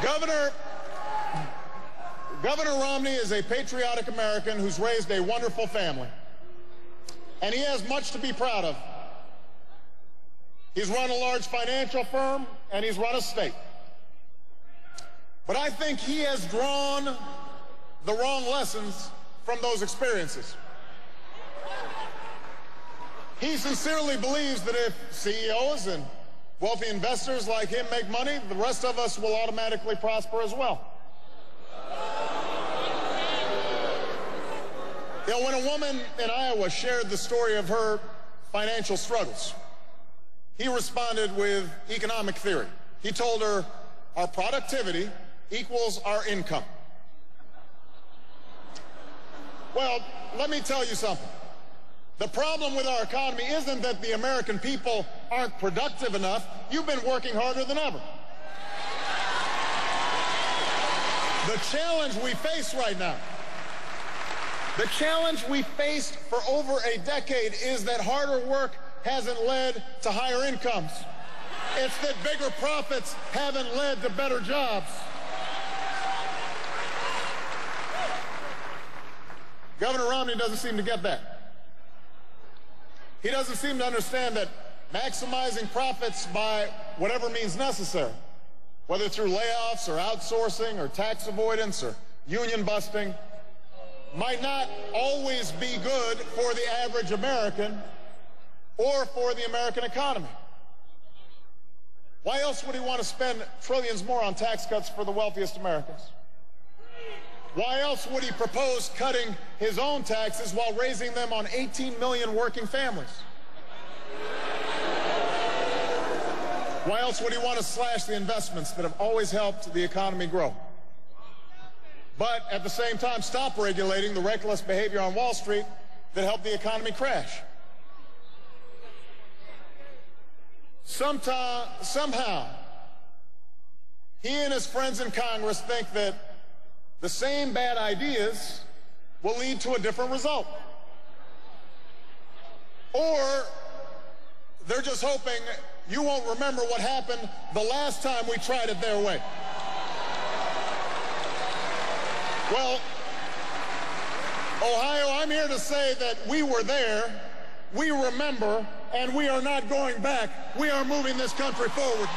Governor Romney is a patriotic American who's raised a wonderful family, and he has much to be proud of. He's run a large financial firm, and he's run a state. But I think he has drawn the wrong lessons from those experiences. He sincerely believes that if CEOs and wealthy investors like him make money, the rest of us will automatically prosper as well. You know, when a woman in Iowa shared the story of her financial struggles, he responded with economic theory. He told her, our productivity equals our income. Well, let me tell you something. The problem with our economy isn't that the American people aren't productive enough. You've been working harder than ever. The challenge we face right now, the challenge we faced for over a decade is that harder work hasn't led to higher incomes. It's that bigger profits haven't led to better jobs. Governor Romney doesn't seem to get that. He doesn't seem to understand that maximizing profits by whatever means necessary, whether through layoffs or outsourcing or tax avoidance or union busting, might not always be good for the average American or for the American economy. Why else would he want to spend trillions more on tax cuts for the wealthiest Americans? Why else would he propose cutting his own taxes while raising them on 18 million working families? Why else would he want to slash the investments that have always helped the economy grow? But at the same time, stop regulating the reckless behavior on Wall Street that helped the economy crash. Somehow, he and his friends in Congress think that the same bad ideas will lead to a different result. Or they're just hoping you won't remember what happened the last time we tried it their way. Well, Ohio, I'm here to say that we were there, we remember, and we are not going back. We are moving this country forward.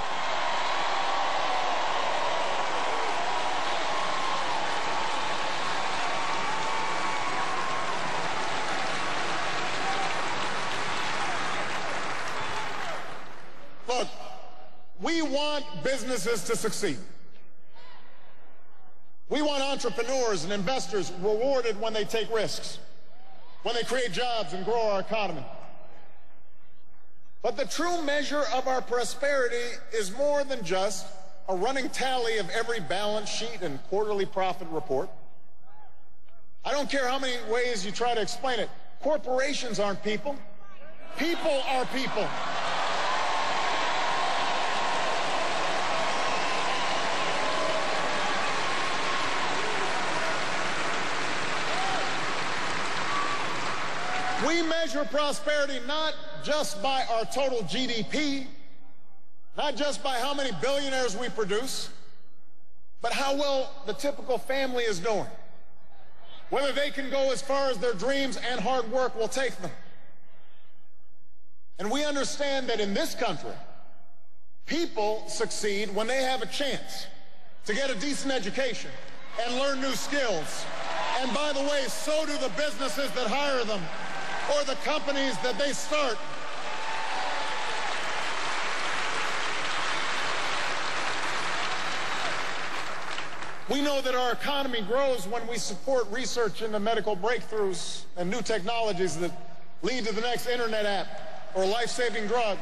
Look, we want businesses to succeed. We want entrepreneurs and investors rewarded when they take risks, when they create jobs and grow our economy. But the true measure of our prosperity is more than just a running tally of every balance sheet and quarterly profit report. I don't care how many ways you try to explain it. Corporations aren't people. People are people. We measure prosperity not just by our total GDP, not just by how many billionaires we produce, but how well the typical family is doing, whether they can go as far as their dreams and hard work will take them. And we understand that in this country, people succeed when they have a chance to get a decent education and learn new skills. And by the way, so do the businesses that hire them, or the companies that they start. We know that our economy grows when we support research into medical breakthroughs and new technologies that lead to the next internet app or life-saving drug.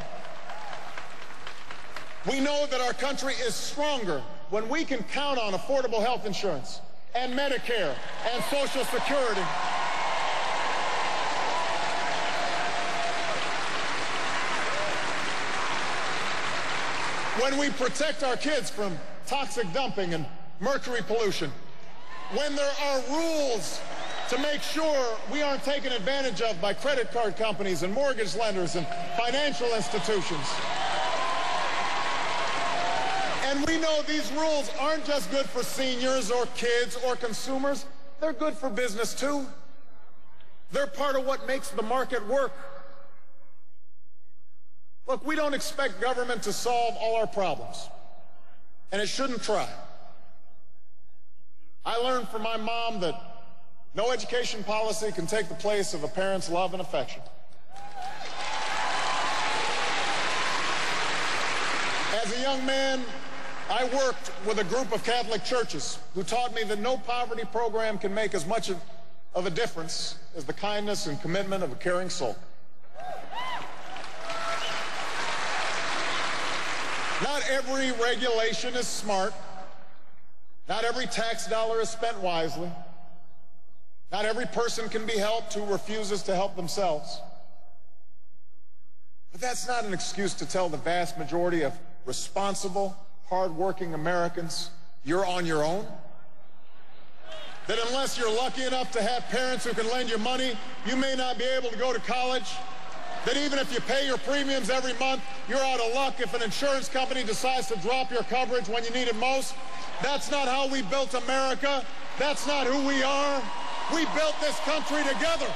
We know that our country is stronger when we can count on affordable health insurance and Medicare and Social Security. When we protect our kids from toxic dumping and mercury pollution, when there are rules to make sure we aren't taken advantage of by credit card companies and mortgage lenders and financial institutions, And we know these rules aren't just good for seniors or kids or consumers. They're good for business too. They're part of what makes the market work. Look, we don't expect government to solve all our problems, and it shouldn't try. I learned from my mom that no education policy can take the place of a parent's love and affection. As a young man, I worked with a group of Catholic churches who taught me that no poverty program can make as much of a difference as the kindness and commitment of a caring soul. Not every regulation is smart. Not every tax dollar is spent wisely. Not every person can be helped who refuses to help themselves. But that's not an excuse to tell the vast majority of responsible, hardworking Americans you're on your own. That unless you're lucky enough to have parents who can lend you money, you may not be able to go to college. That even if you pay your premiums every month, you're out of luck if an insurance company decides to drop your coverage when you need it most. That's not how we built America. That's not who we are. We built this country together.